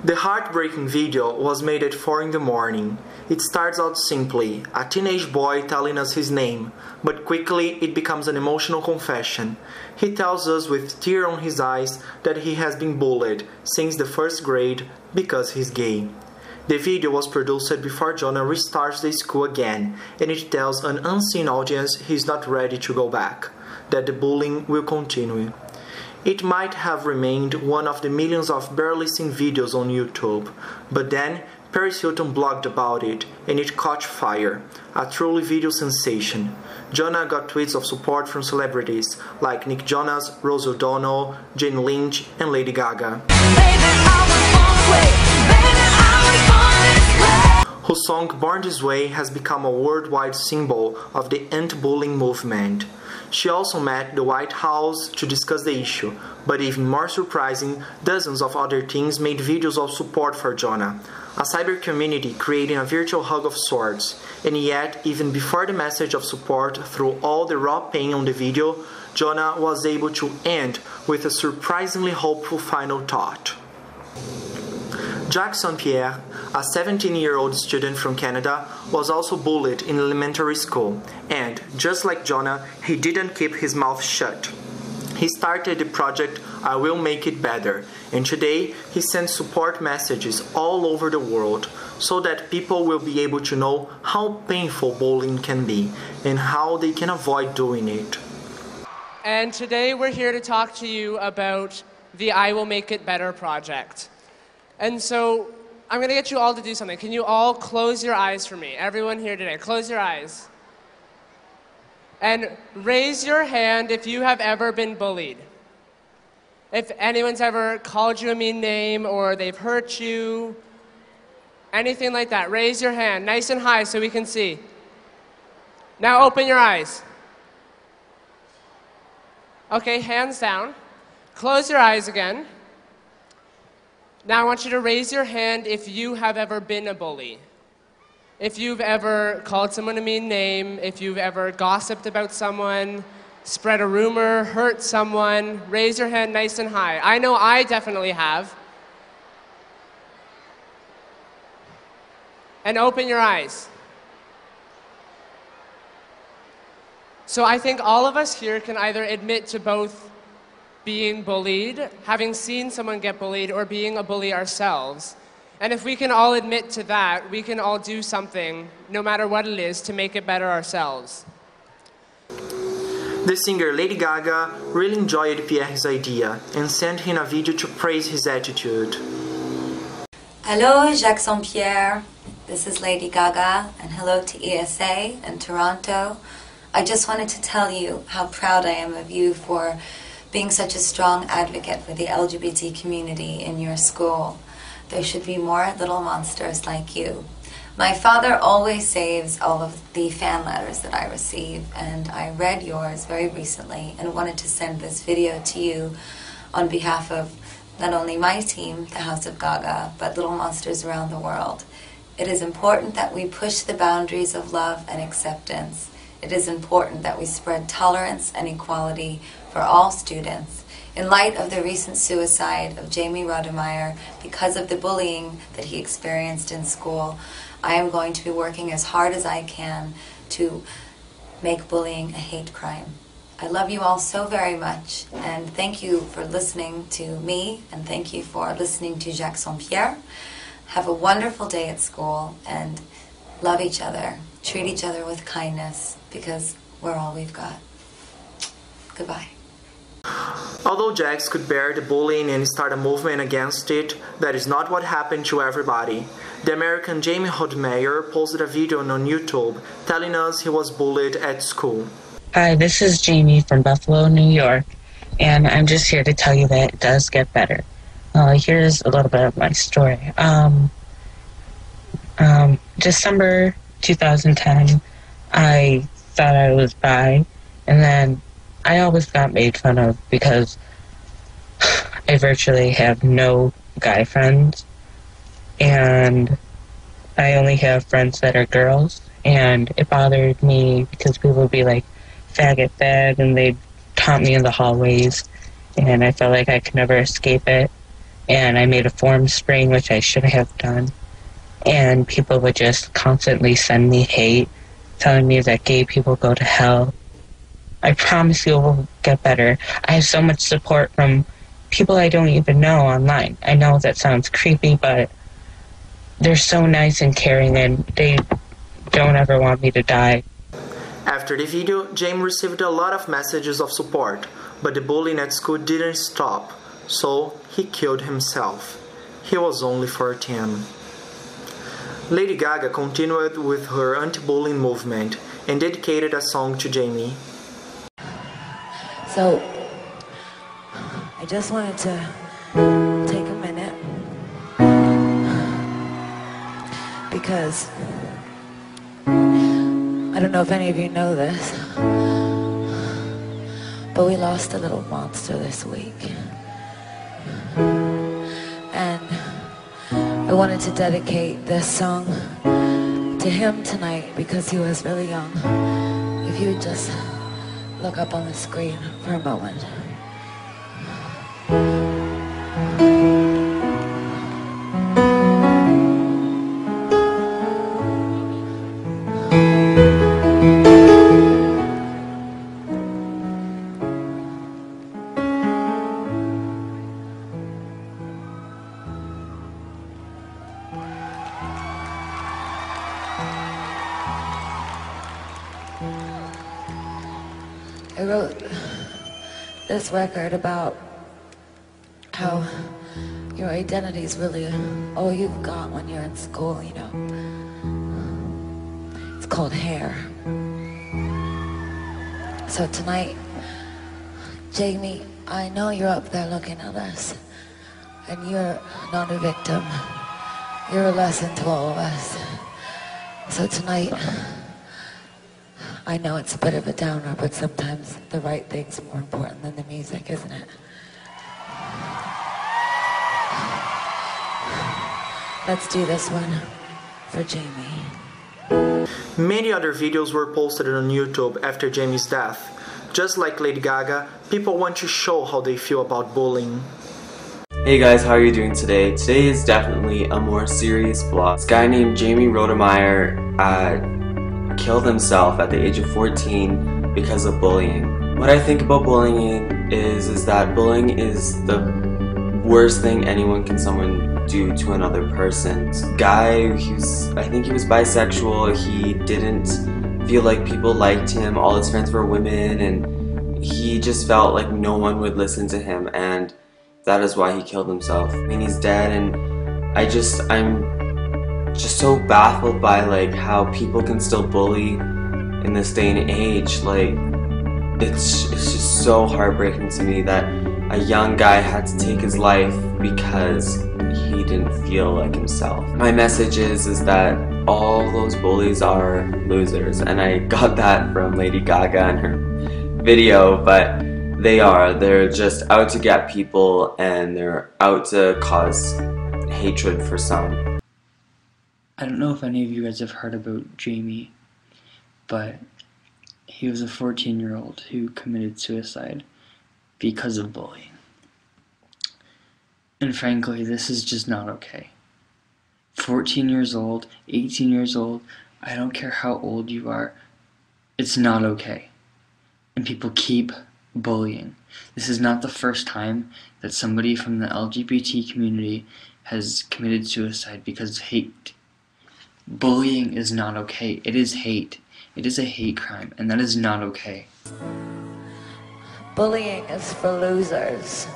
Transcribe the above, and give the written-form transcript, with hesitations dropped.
The heartbreaking video was made at 4 in the morning. It starts out simply, a teenage boy telling us his name, but quickly it becomes an emotional confession. He tells us with tears on his eyes that he has been bullied since the first grade because he's gay. The video was produced before Jonah restarts the school again, and it tells an unseen audience he's not ready to go back, that the bullying will continue. It might have remained one of the millions of barely seen videos on YouTube, but then Paris Hilton blogged about it, and it caught fire, a truly video sensation. Jonah got tweets of support from celebrities like Nick Jonas, Rose O'Donnell, Jane Lynch, and Lady Gaga, whose song Born This Way has become a worldwide symbol of the anti-bullying movement. She also met the White House to discuss the issue, but even more surprising, dozens of other teens made videos of support for Jonah, a cyber community creating a virtual hug of sorts. And yet, even before the message of support through all the raw pain on the video, Jonah was able to end with a surprisingly hopeful final thought. Jacques Saint-Pierre, a 17-year-old student from Canada, was also bullied in elementary school, and, just like Jonah, he didn't keep his mouth shut. He started the project I Will Make It Better, and today he sends support messages all over the world so that people will be able to know how painful bullying can be and how they can avoid doing it. And today we're here to talk to you about the I Will Make It Better project. And so I'm going to get you all to do something. Can you all close your eyes for me? Everyone here today, close your eyes. And raise your hand if you have ever been bullied. If anyone's ever called you a mean name or they've hurt you, anything like that, raise your hand nice and high so we can see. Now open your eyes. Okay, hands down. Close your eyes again. Now I want you to raise your hand if you have ever been a bully. If you've ever called someone a mean name, if you've ever gossiped about someone, spread a rumor, hurt someone, raise your hand nice and high. I know I definitely have. And open your eyes. So I think all of us here can either admit to both being bullied, having seen someone get bullied, or being a bully ourselves. And if we can all admit to that, we can all do something, no matter what it is, to make it better ourselves. The singer Lady Gaga really enjoyed Pierre's idea and sent him a video to praise his attitude. Hello, Jacques Saint-Pierre. This is Lady Gaga, and hello to ESA and Toronto. I just wanted to tell you how proud I am of you for being such a strong advocate for the LGBT community in your school. There should be more little monsters like you. My father always saves all of the fan letters that I receive, and I read yours very recently and wanted to send this video to you on behalf of not only my team, the House of Gaga, but little monsters around the world. It is important that we push the boundaries of love and acceptance. It is important that we spread tolerance and equality for all students. In light of the recent suicide of Jamie Rodemeyer because of the bullying that he experienced in school, I am going to be working as hard as I can to make bullying a hate crime. I love you all so very much, and thank you for listening to me, and thank you for listening to Jacques Saint-Pierre. Have a wonderful day at school, and love each other. Treat each other with kindness, because we're all we've got. Goodbye. Although Jacques could bear the bullying and start a movement against it, that is not what happened to everybody. The American Jamie Rodemeyer posted a video on YouTube telling us he was bullied at school. Hi, this is Jamie from Buffalo, New York, and I'm just here to tell you that it does get better. Here's a little bit of my story. December 2010, I thought I was bi, and then I always got made fun of because I virtually have no guy friends, and I only have friends that are girls, and it bothered me because people would be like, faggot fag, and they'd taunt me in the hallways, and I felt like I could never escape it. and I made a form spring, which I should have done, and people would just constantly send me hate, telling me that gay people go to hell. I promise you it will get better. I have so much support from people I don't even know online. I know that sounds creepy, but they're so nice and caring, and they don't ever want me to die. After the video, Jamie received a lot of messages of support, but the bullying at school didn't stop, so he killed himself. He was only 14. Lady Gaga continued with her anti-bullying movement and dedicated a song to Jamie. So, I just wanted to take a minute because I don't know if any of you know this, but we lost a little monster this week. And I wanted to dedicate this song to him tonight because he was really young. If you would just look up on the screen for a moment. I wrote this record about how your identity is really all you've got when you're in school, you know. It's called hair. So tonight, Jamie, I know you're up there looking at us, and you're not a victim. You're a lesson to all of us. So tonight, I know it's a bit of a downer, but sometimes the right thing's more important than the music, isn't it? Let's do this one for Jamie. Many other videos were posted on YouTube after Jamie's death. Just like Lady Gaga, people want to show how they feel about bullying. Hey guys, how are you doing today? Today is definitely a more serious vlog. This guy named Jamie Rodemeyer killed himself at the age of 14 because of bullying. What I think about bullying is that bullying is the worst thing someone do to another person. This guy, I think he was bisexual, he didn't feel like people liked him, all his friends were women, and he just felt like no one would listen to him, and that is why he killed himself. I mean, he's dead, and I'm just so baffled by like how people can still bully in this day and age. Like, it's just so heartbreaking to me that a young guy had to take his life because he didn't feel like himself. My message is that all those bullies are losers, and I got that from Lady Gaga and her video, but they're just out to get people, and they're out to cause hatred for some. I don't know if any of you guys have heard about Jamie, but he was a 14-year-old who committed suicide because of bullying. And frankly, this is just not okay. 14 years old, 18 years old, I don't care how old you are, it's not okay. And people keep bullying. This is not the first time that somebody from the LGBT community has committed suicide because of hate. Bullying is not okay. It is hate. It is a hate crime, and that is not okay. Bullying is for losers.